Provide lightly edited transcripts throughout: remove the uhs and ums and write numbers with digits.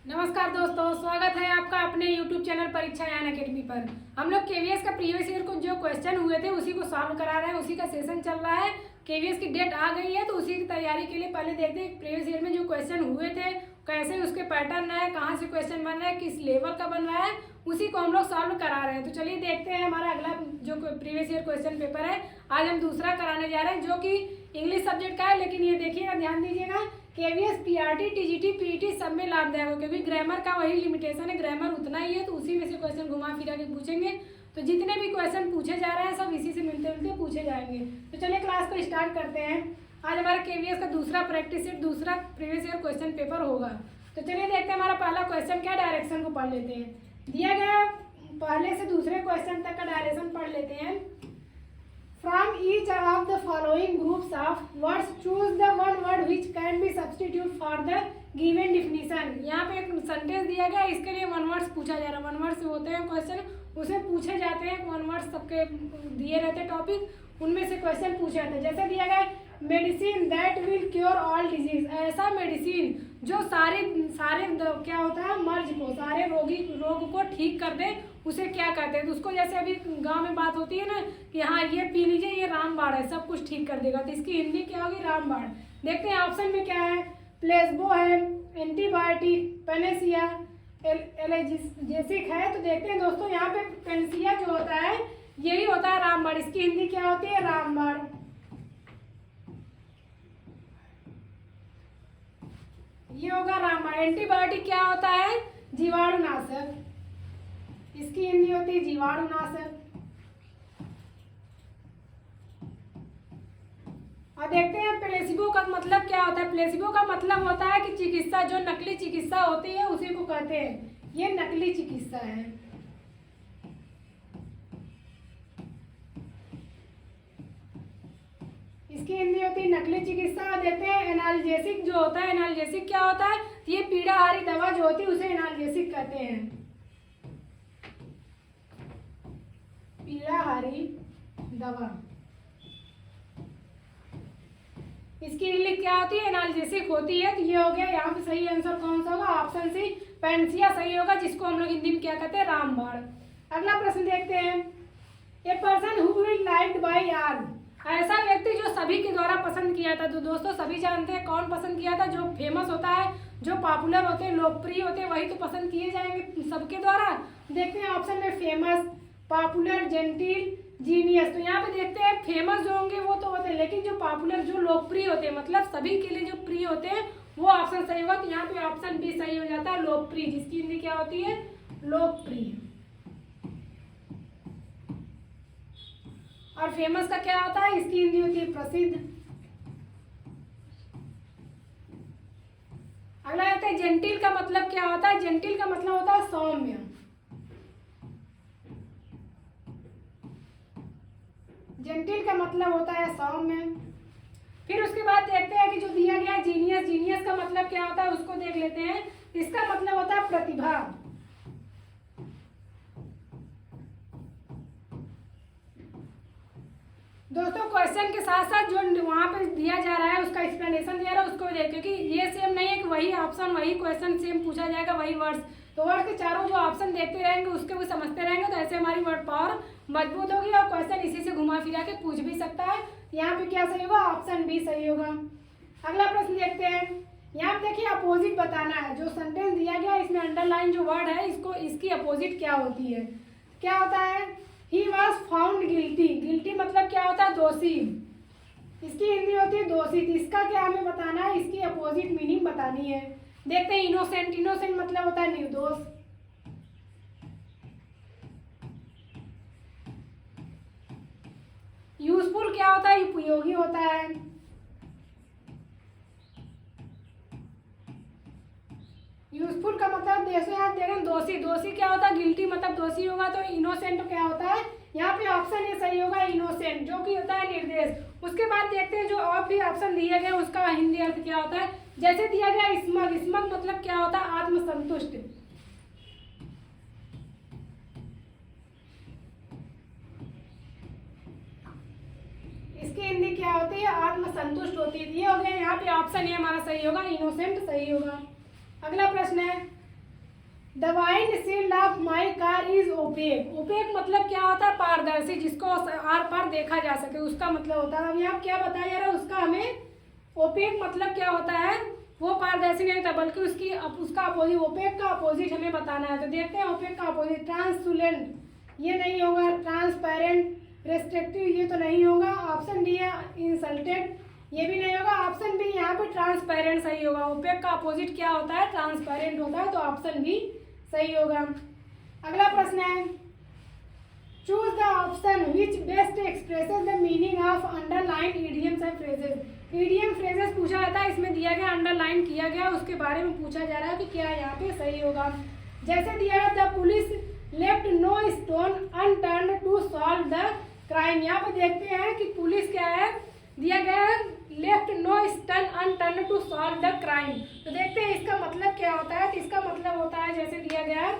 नमस्कार दोस्तों, स्वागत है आपका अपने YouTube चैनल परीक्षा यान अकेडमी पर। हम लोग केवीएस का प्रीवियस ईयर को जो क्वेश्चन हुए थे उसी को सॉल्व करा रहे हैं। उसी का सेशन चल रहा है। केवीएस की डेट आ गई है तो उसी की तैयारी के लिए पहले देखते हैं प्रीवियस ईयर में जो क्वेश्चन हुए थे कैसे उसके पैटर्न है, कहाँ से क्वेश्चन बन रहा है, किस लेवल का बन रहा है, उसी को हम लोग सॉल्व करा रहे हैं। तो चलिए देखते हैं हमारा अगला जो प्रीवियस ईयर क्वेश्चन पेपर है। आज हम दूसरा कराने जा रहे हैं जो कि इंग्लिश सब्जेक्ट का है। लेकिन ये देखिएगा, ध्यान दीजिएगा, केवीएस पीआरटी टीजीटी पीईटी सब में लाभदायक हो, क्योंकि ग्रामर का वही लिमिटेशन है, ग्रामर उतना ही है, तो उसी में से क्वेश्चन घुमा फिरा के पूछेंगे। तो जितने भी क्वेश्चन पूछे जा रहे हैं सब इसी से मिलते मिलते पूछे जाएंगे। तो चलिए क्लास को स्टार्ट करते हैं। आज हमारा केवीएस का दूसरा प्रैक्टिस सेट, दूसरा प्रीवियस ईयर क्वेश्चन पेपर होगा। तो चलिए देखते हैं हमारा पहला क्वेश्चन क्या, डायरेक्शन को पढ़ लेते हैं। दिया गया पहले से दूसरे क्वेश्चन तक का डायरेक्शन पढ़ लेते हैं। From each of the following groups of words, choose the one word which can be substitute for the given definition। यहाँ पे एक सेंटेंस दिया गया, इसके लिए वन वर्ड्स पूछा जा रहा है। वन वर्ड्स होते हैं क्वेश्चन, उसे पूछे जाते हैं। वन वर्ड्स सबके दिए रहते हैं टॉपिक, उनमें से क्वेश्चन पूछे जाते हैं। जैसे दिया गया medicine that will cure all disease, ऐसा मेडिसिन जो सारे क्या होता है, मर्ज को, सारे रोग को ठीक कर दे, उसे क्या कहते हैं। तो उसको जैसे अभी गांव में बात होती है ना कि हाँ ये पी लीजिए, ये रामबाण है, सब कुछ ठीक कर देगा, तो इसकी हिंदी क्या होगी, रामबाण। देखते हैं ऑप्शन में क्या है। प्लेसबो है, एंटीबायोटिक, पेनेसिया, एलर्जेसिक है। तो देखते हैं दोस्तों, यहाँ पे पेनेसिया जो होता है यही होता है रामबाण। इसकी हिंदी क्या होती है, रामबाण। ये होगा रामबाण। एंटीबायोटिक क्या होता है, जीवाणुनाशक, इसकी हिंदी होती है जीवाणुनाशक। और देखते हैं प्लेसिबो का मतलब क्या होता है। प्लेसिबो का मतलब होता है कि चिकित्सा, जो नकली चिकित्सा होती है उसी को कहते हैं, ये नकली चिकित्सा है। इसकी हिंदी होती है नकली चिकित्सा। देते हैं एनाल्जेसिक जो होता है। एनाल्जेसिक क्या होता है, ये पीड़ाहारी दवा जो होती है उसे एनाल्जेसिक कहते हैं, पीड़ाहारी दवा। इसकी इंग्लिश क्या होती है, एनाल्जेसिक होती है। तो ये हो गया, यहाँ पे सही आंसर कौन सा होगा, ऑप्शन सी पेनेसिया सही होगा, जिसको हम लोग हिंदी में क्या कहते हैं, रामबाण। अगला प्रश्न देखते हैं। A person who is liked by all, ऐसा व्यक्ति जो सभी के द्वारा पसंद किया था। तो दोस्तों सभी जानते हैं कौन पसंद किया था, जो फेमस होता है, जो पॉपुलर होते हैं, लोकप्रिय होते हैं, वही तो पसंद किए जाएंगे सबके द्वारा। देखते हैं ऑप्शन में फेमस, पॉपुलर, जेंटिल, जीनियस। तो यहाँ पे देखते हैं फेमस जो होंगे वो तो होते हैं, लेकिन जो पॉपुलर, जो लोकप्रिय होते हैं, मतलब सभी के लिए जो प्रिय होते हैं, वो ऑप्शन सही होगा। तो यहाँ पे ऑप्शन बी सही हो जाता है, लोकप्रिय, जिसकी हिंदी क्या होती है, लोकप्रिय। और फेमस का क्या होता है, इसकी हिंदी होती है प्रसिद्ध। अगला आता है जेंटिल का मतलब क्या होता है। जेंटिल का मतलब होता है सौम्य। जेंटिल का मतलब होता है सौम्य। फिर उसके बाद देखते हैं कि जो दिया गया जीनियस, जीनियस का मतलब क्या होता है उसको देख लेते हैं। इसका मतलब होता है प्रतिभा। दोस्तों क्वेश्चन के साथ साथ जो वहाँ पे दिया जा रहा है उसका एक्सप्लेनेशन दिया रहा है उसको देख, क्योंकि ये सेम नहीं है कि वही ऑप्शन वही क्वेश्चन सेम पूछा जाएगा, वही वर्ड्स। तो वर्ड के चारों जो ऑप्शन देखते रहेंगे उसके भी समझते रहेंगे, तो ऐसे हमारी वर्ड पावर मजबूत होगी और क्वेश्चन इसी से घुमा फिरा के पूछ भी सकता है। यहाँ पे क्या सही होगा, ऑप्शन बी सही होगा। अगला प्रश्न देखते हैं। यहाँ पे देखिए अपोजिट बताना है। जो सेंटेंस दिया गया इसमें अंडरलाइन जो वर्ड है, इसको इसकी अपोजिट क्या होती है, क्या होता है। He was found guilty, guilty मतलब क्या होता है, दोषी, इसकी हिंदी होती है दोषी। तो इसका क्या हमें बताना है, इसकी अपोजिट मीनिंग बतानी है। देखते हैं इनोसेंट, इनोसेंट मतलब होता है निर्दोष। यूजफुल क्या होता है, उपयोगी होता है। यूजफुल का मतलब देखें दोषी, दोषी क्या होता है, गिल्टी मतलब दोषी होगा। तो इनोसेंट क्या होता है, यहाँ पे ऑप्शन ये सही होगा, इनोसेंट, जो कि होता है निर्देश। उसके बाद देखते हैं जो और भी ऑप्शन दिए गए उसका हिंदी अर्थ क्या होता है। जैसे दिया गया स्मग, स्मग मतलब क्या होता है, आत्मसंतुष्ट। इसकी हिंदी क्या होती है, आत्मसंतुष्ट होती है। ये हो गया, यहाँ पे ऑप्शन ए हमारा सही होगा, इनोसेंट सही होगा। अगला प्रश्न है, the windshield of my car is opaque. Opaque मतलब क्या होता है? पारदर्शी, जिसको आर पार देखा जा सके, उसका मतलब होता है। अब यहाँ क्या बताया जा रहा है उसका हमें? ओपेक मतलब क्या होता है? वो पारदर्शी नहीं होता, बल्कि उसका अपोजिट, ओपेक का अपोजिट हमें बताना है। तो देखते हैं ओपेक का अपोजिट। ट्रांसलूसेंट ये नहीं होगा, ट्रांसपेरेंट, रेस्ट्रिक्टिव ये तो नहीं होगा, ऑप्शन डी है इंसल्टेड ये भी नहीं होगा, ऑप्शन बी यहाँ पे ट्रांसपेरेंट सही होगा। ओपेक का अपोजिट क्या होता है? ट्रांसपेरेंट होता है, तो ऑप्शन बी सही होगा। अगला प्रश्न है, choose the option which best expresses the meaning of underline idioms and phrases. Idiom phrases पूछा जाता है, इसमें दिया गया अंडरलाइन किया गया, उसके बारे में पूछा जा रहा है कि क्या यहाँ पे सही होगा। जैसे दिया है, the police left no stone unturned to solve the crime. यहाँ पे देखते हैं कि पुलिस क्या है, दिया गया है left no stone unturned to solve the crime. तो देखते हैं इसका मतलब क्या होता है। तो इसका मतलब होता है, जैसे दिया गया है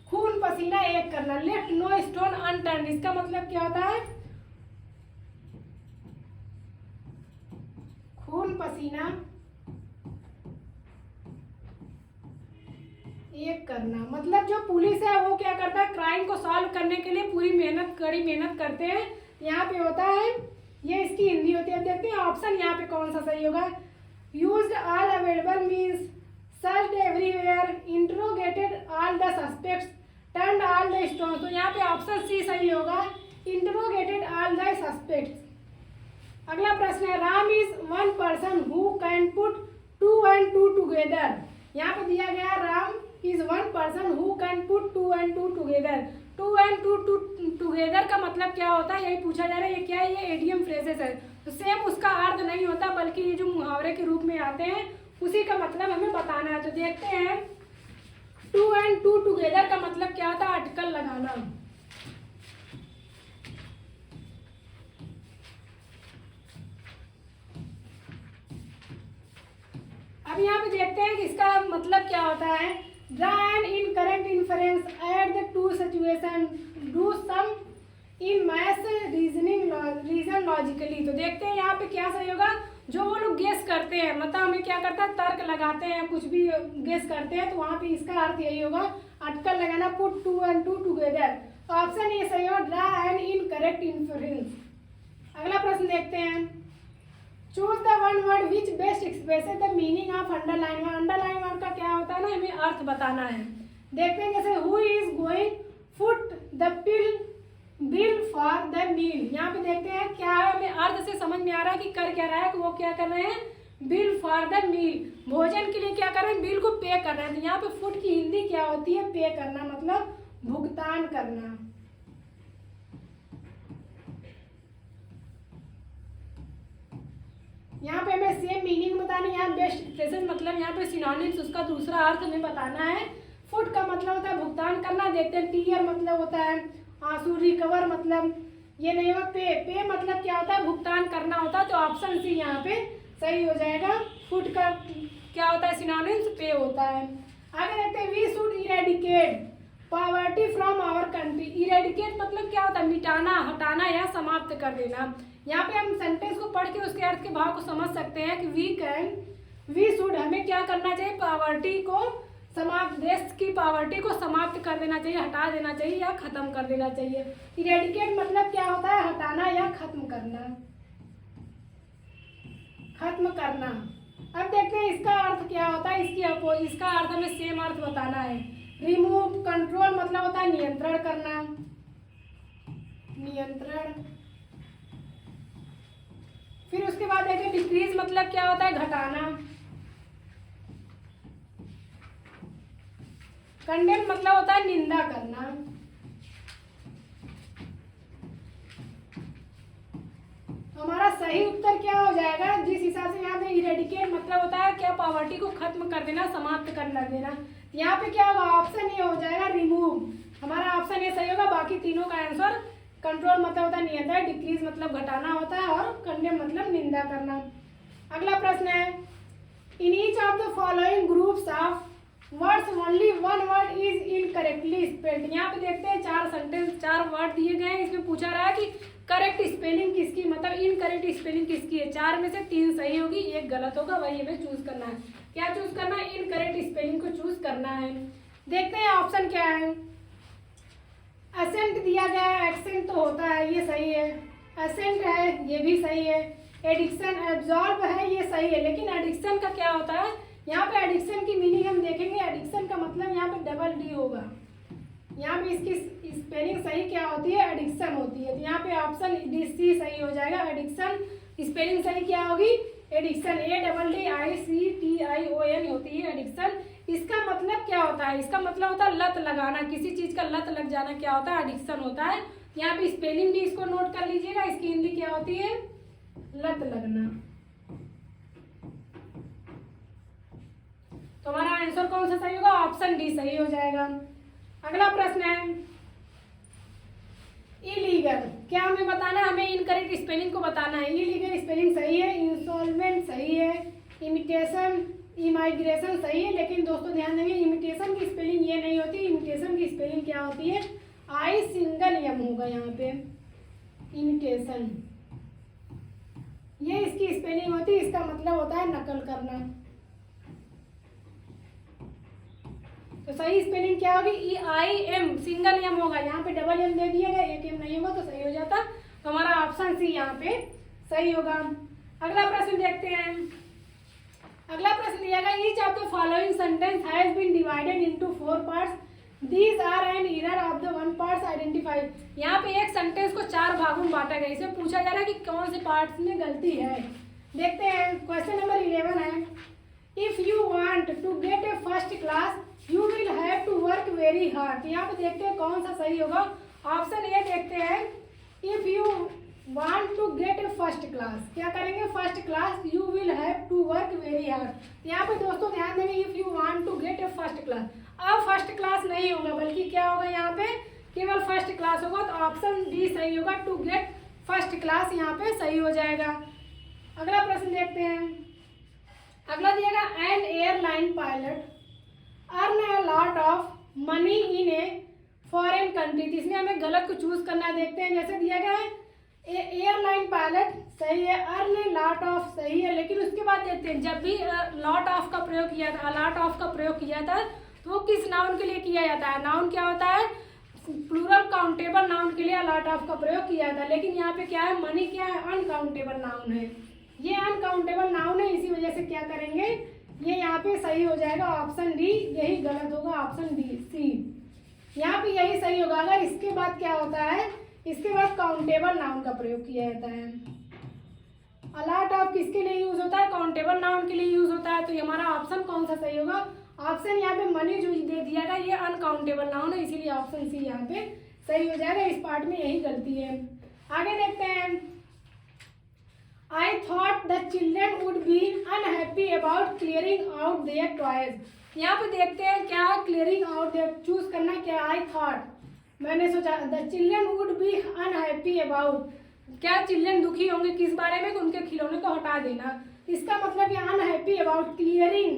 खून पसीना एक करना, लेफ्ट नो स्टोन अनटर्न्ड, इसका मतलब क्या होता है? खून पसीना एक करना, मतलब जो पुलिस है वो क्या करता है? क्राइम को सॉल्व करने के लिए पूरी मेहनत, कड़ी मेहनत करते हैं। यहाँ पे होता है, ये इसकी हिंदी होती है। देखते हैं ऑप्शन यहाँ पे कौन सा सही होगा। Used all available means searched everywhere, interrogated all the suspects, turned all the stones. तो यहाँ पे ऑप्शन सी सही होगा, इंट्रोगेटेड ऑल द सस्पेक्ट्स। अगला प्रश्न है, Ram is one person who can put 2 and 2 together. यहाँ पे दिया गया Ram is one person who can put 2 and 2 together. 2 and 2 together का मतलब क्या होता है, यही पूछा जा रहा है। ये क्या है? ये एडियम फ्रेजेस है, तो सेम उसका अर्थ नहीं होता, बल्कि ये जो मुहावरे के रूप में आते हैं उसी का मतलब हमें बताना है। तो देखते हैं 2 and 2 टुगेदर का मतलब क्या होता है? आर्टिकल लगाना। अब यहाँ पे देखते हैं कि इसका मतलब क्या होता है। Draw an incorrect inference at the to situation, do some in maths reason logically. तो देखते हैं यहाँ पे क्या सही होगा। जो वो लोग गेस करते हैं, मतलब हमें क्या करता है, तर्क लगाते हैं, कुछ भी गेस करते हैं, तो वहाँ पे इसका अर्थ यही होगा, आर्टिकल लगाना, पुट 2 and 2 टुगेदर। ऑप्शन ये सही हो, ड्रा एन इनकरेक्ट इन्फरेंस। अगला प्रश्न देखते हैं, choose the one word which best expresses the meaning of underline. Underline word का क्या होता है ना, हमें अर्थ बताना है। देखते हैं जैसे who is going foot the bill for the meal. यहाँ पे देखते हैं क्या है, हमें अर्थ से समझ में आ रहा है कि कर क्या रहा है, कि वो क्या कर रहे हैं, बिल फॉर द मील, भोजन के लिए क्या कर रहे हैं, बिल को पे कर रहे हैं। तो यहाँ पे फुट की हिंदी क्या होती है? पे करना, मतलब भुगतान करना। यहाँ पे हमें सेम मीनिंग बतानी है। यहाँ बेस्ट एक्सप्रेशन मतलब यहाँ पे सिनोनिम्स, उसका दूसरा अर्थ हमें बताना है। फुट का मतलब होता है भुगतान करना। देखते हैं टीयर मतलब होता है आंसू, रिकवर मतलब ये नहीं होगा, पे मतलब क्या होता है? भुगतान करना होता है। तो ऑप्शन सी यहाँ पे सही हो जाएगा। फुट का क्या होता है? सिनोनिम्स पे होता है। आगे देखते हैं, we should eradicate poverty from our country. Eradicate मतलब क्या होता है? मिटाना, हटाना या समाप्त कर देना। यहाँ पे हम सेंटेंस को पढ़ के उसके अर्थ के भाव को समझ सकते हैं कि वी शुड हमें क्या करना चाहिए? पॉवर्टी को समाप्त, देश की पॉवर्टी को समाप्त कर देना चाहिए, हटा देना चाहिए या खत्म कर देना चाहिए। इरेडिकेट मतलब क्या होता है? हटाना या खत्म करना, खत्म करना। अब देखते हैं इसका अर्थ क्या होता है। इसका अर्थ हमें सेम अर्थ बताना है। रिमूव, कंट्रोल मतलब होता है नियंत्रण करना, नियंत्रण। फिर उसके बाद देखिए डिक्रीज मतलब क्या होता है? घटाना। कंडेम मतलब होता है निंदा करना। तो हमारा सही उत्तर क्या हो जाएगा? जिस हिसाब से यहाँ पे इरेडिकेट मतलब होता है क्या? पॉवर्टी को खत्म कर देना, समाप्त कर देना। यहाँ पे क्या होगा? ऑप्शन ए हो जाएगा, रिमूव। हमारा ऑप्शन ए सही होगा। बाकी तीनों का आंसर, कंट्रोल मतलब होता है नियंत्रण, डिक्रीज मतलब घटाना होता है, और कंडेम मतलब निंदा करना। अगला प्रश्न है, in each of the following groups of words only one word is incorrectly spelled. यहाँ पे देखते हैं 4 सेंटेंस, 4 वर्ड दिए गए हैं। इसमें पूछा रहा है कि करेक्ट स्पेलिंग किसकी, मतलब इनकरेक्ट स्पेलिंग किसकी है। 4 में से 3 सही होगी, 1 गलत होगा, वही हमें चूज करना है। क्या चूज करना है? इनकरेक्ट स्पेलिंग को चूज करना है। देखते हैं ऑप्शन क्या है। असेंट दिया गया है, एक्सेंट तो होता है, ये सही है। असेंट है, ये भी सही है। एडिक्शन, एब्जॉर्ब है, ये सही है। लेकिन एडिक्शन का क्या होता है, यहाँ पे एडिक्शन की मीनिंग हम देखेंगे। एडिक्शन का मतलब यहाँ पे डबल डी होगा। यहाँ पे इसकी स्पेलिंग सही क्या होती है, एडिक्शन होती है। तो यहाँ पे ऑप्शन डी सी सही हो जाएगा। एडिक्शन स्पेलिंग सही क्या होगी, एडिक्शन, ADDICTION होती है एडिक्शन। इसका मतलब क्या होता है, इसका मतलब होता है लत लगाना, किसी चीज का लत लग जाना क्या होता है, एडिक्शन होता है। यहाँ पे स्पेलिंग भी इसको नोट कर लीजिएगा। इसकी हिंदी क्या होती है, लत लगना। तो हमारा आंसर कौन सा सही होगा, ऑप्शन डी सही हो जाएगा। अगला प्रश्न है इलीगल। क्या हमें बताना है, हमें इनकरेक्ट स्पेलिंग को बताना है। इलीगल स्पेलिंग सही है, इंस्टॉलमेंट सही है, इमिटेशन इमाइग्रेशन सही है। लेकिन दोस्तों ध्यान देंगे, इमिटेशन की स्पेलिंग ये नहीं होती। इमिटेशन की स्पेलिंग क्या होती है, आई सिंगल एम होगा यहाँ पे, इमिटेशन, ये इसकी स्पेलिंग होती है। इसका मतलब होता है नकल करना। तो सही स्पेलिंग क्या होगी, EIM, सिंगल एम होगा। यहाँ पे डबल एम दे दिया गया, एक एम नहीं होगा तो सही हो जाता। तो हमारा ऑप्शन सी यहाँ पे सही होगा। अगला प्रश्न देखते हैं। अगला प्रश्न दिया गया, each of the following sentence has been divided into 4 parts, these are an error of the 1 parts identify. यहाँ पे एक सेंटेंस को 4 भागों में बांटा गया। इसमें पूछा जा रहा है कि कौन से पार्ट्स में गलती है। देखते हैं, क्वेश्चन नंबर 11 है, if you want to get a first class you will have to work very hard. यहाँ पे देखते हैं कौन सा सही होगा। ऑप्शन ए देखते हैं, if you want to get a first class, क्या करेंगे, first class, you will have to work very hard. यहाँ पे दोस्तों ध्यान देंगे, if you want to get a first class, अब फर्स्ट क्लास नहीं होगा बल्कि क्या होगा, यहाँ पे केवल फर्स्ट क्लास होगा। तो ऑप्शन डी सही होगा, टू गेट फर्स्ट क्लास यहाँ पे सही हो जाएगा। अगला प्रश्न देखते हैं। अगला दिएगा, an airline pilot earn a lot of money in a foreign country. इसमें हमें गलत को चूज करना है। देखते हैं, जैसे दिया गया है एयरलाइन पायलट सही है, अर्न ए लॉट ऑफ सही है। लेकिन उसके बाद देखते हैं, जब भी लॉट ऑफ का प्रयोग किया था, लॉट ऑफ का प्रयोग किया था, तो वो किस नाउन के लिए किया जाता है, नाउन क्या होता है, प्लूरल काउंटेबल नाउन के लिए लॉट ऑफ का प्रयोग किया था। लेकिन यहाँ पे क्या है, मनी क्या है, अनकाउंटेबल नाउन है। ये अनकाउंटेबल नाउन है, इसी वजह से क्या करेंगे, ये यहाँ पे सही हो जाएगा। ऑप्शन डी यही गलत होगा, ऑप्शन डी सी यहाँ पे यही सही होगा। अगर इसके बाद क्या होता है, इसके बाद काउंटेबल नाउन का प्रयोग किया जाता है। अलॉट ऑफ किसके लिए यूज होता है, काउंटेबल नाउन के लिए यूज होता है। तो ये हमारा ऑप्शन कौन सा सही होगा, ऑप्शन यहाँ पे मनी जो दे दिया गया ये अनकाउंटेबल नाउन है, इसीलिए ऑप्शन सी यहाँ पे सही हो जाएगा। इस पार्ट में यही गलती है। आगे देखते हैं, I thought the children would be unhappy about clearing out their toys। यहाँ पे देखते हैं क्या है, clearing out their, चूज करना क्या, I thought, मैंने सोचा, the children would be unhappy about, क्या चिल्ड्रन दुखी होंगे किस बारे में, उनके खिलौने को हटा देना। इसका मतलब ये unhappy about clearing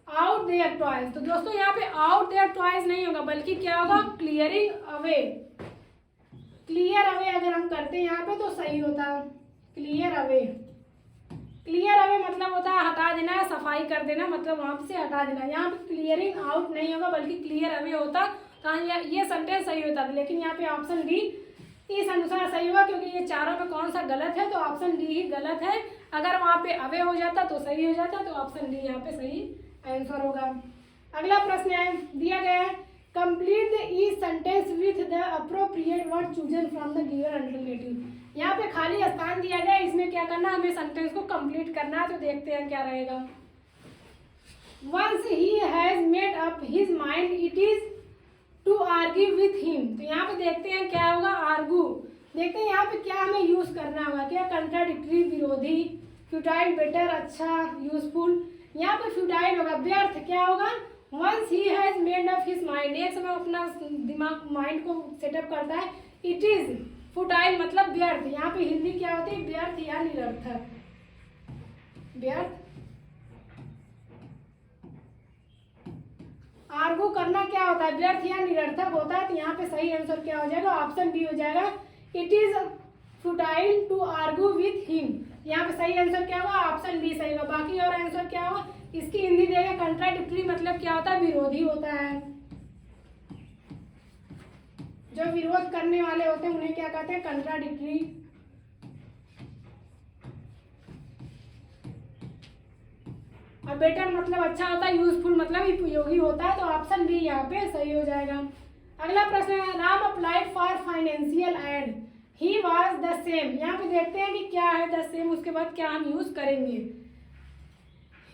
out their toys। तो दोस्तों यहाँ पे out their toys नहीं होगा बल्कि क्या होगा, clearing away। clear away अगर हम करते हैं यहाँ पे तो सही होता, क्लियर अवे। क्लियर अवे मतलब होता है हटा देना, सफाई कर देना, मतलब वहां से हटा देना। यहाँ पे क्लियरिंग आउट नहीं होगा बल्कि क्लियर अवे होता, तो ये सेंटेंस सही होता। लेकिन यहाँ पे ऑप्शन डी इस अनुसार सही होगा, क्योंकि ये चारों में कौन सा गलत है, तो ऑप्शन डी ही गलत है। अगर वहां पे अवे हो जाता तो सही हो जाता, तो ऑप्शन डी यहाँ पे सही आंसर होगा। अगला प्रश्न है, दिया गया है, complete the each sentence with the appropriate word chosen from the given alternative. यहाँ पे खाली स्थान दिया गया, इसमें क्या करना, हमें सेंटेंस को कंप्लीट करना है। तो देखते हैं क्या रहेगा। Once he has made up his mind it is to argue with him. तो यहाँ पे देखते हैं क्या होगा, आर्गू। देखते हैं यहाँ पे क्या हमें यूज करना होगा, क्या, कंट्राडिक्टरी, विरोधी, फ्यूटाइल, बेटर, अच्छा, यूजफुल। यहाँ पे फ्यूटाइल होगा, व्यर्थ क्या होगा, once he has made up his mind, एक समय अपना दिमाग माइंड को सेटअप करता है। इट इज फुटाइल मतलब व्यर्थ, यहाँ पे हिंदी क्या होती है, व्यर्थ या निरर्थक। व्यर्थ, आर्गू करना क्या होता है, व्यर्थ या निरर्थक होता है। तो यहाँ पे सही आंसर क्या हो जाएगा, ऑप्शन बी हो जाएगा, it is futile to argue with him. यहाँ पे सही आंसर क्या होगा, ऑप्शन बी सही होगा। बाकी और आंसर क्या होगा, इसकी हिंदी देगा कंट्राडिक्टरी मतलब क्या होता है, विरोधी होता है। जो विरोध करने वाले होते हैं उन्हें क्या कहते हैं? कंट्राडिक्टरी। और बेटर मतलब अच्छा होता है, यूजफुल मतलब उपयोगी होता है, तो ऑप्शन बी यहाँ पे सही हो जाएगा। अगला प्रश्न है, Ram applied for financial aid, he was the same. यहाँ पे देखते हैं कि क्या है द सेम, उसके बाद क्या हम यूज करेंगे।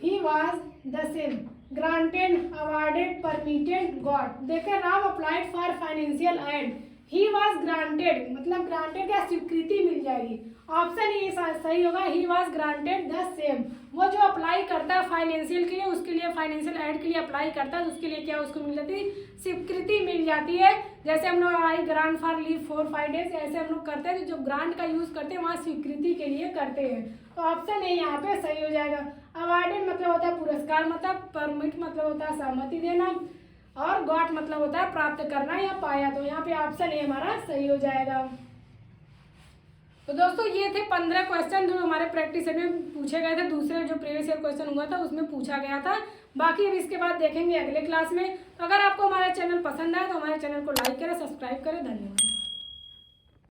He was the same, granted, awarded, permitted, got. देखें, Ram applied for financial aid, he was granted मतलब ग्रांटेड क्या? स्वीकृति मिल जाएगी। ऑप्शन ए सही होगा, he was granted the same. वो जो अप्लाई करता है फाइनेंशियल के लिए, उसके लिए फाइनेंशियल एड के लिए अप्लाई करता है तो उसके लिए क्या उसको मिल जाती है? स्वीकृति मिल जाती है। जैसे हम लोग आई ग्रांट फॉर लीव 4-5 डेज, ऐसे हम लोग करते हैं, तो जो ग्रांट का यूज करते हैं वहाँ स्वीकृति के लिए करते हैं, तो ऑप्शन ए यहाँ पे सही हो जाएगा। अवार्डेड मतलब होता है पुरस्कार, मतलब परमिट मतलब होता है सहमति देना, और गॉट मतलब होता है प्राप्त करना या पाया, तो यहाँ पे ऑप्शन ए हमारा सही हो जाएगा। तो दोस्तों ये थे 15 क्वेश्चन जो हमारे प्रैक्टिस सेट में पूछे गए थे, दूसरे जो प्रीवियस ईयर क्वेश्चन हुआ था उसमें पूछा गया था। बाकी अब इसके बाद देखेंगे अगले क्लास में। तो अगर आपको हमारा चैनल पसंद आए तो हमारे चैनल को लाइक करें, सब्सक्राइब करें। धन्यवाद।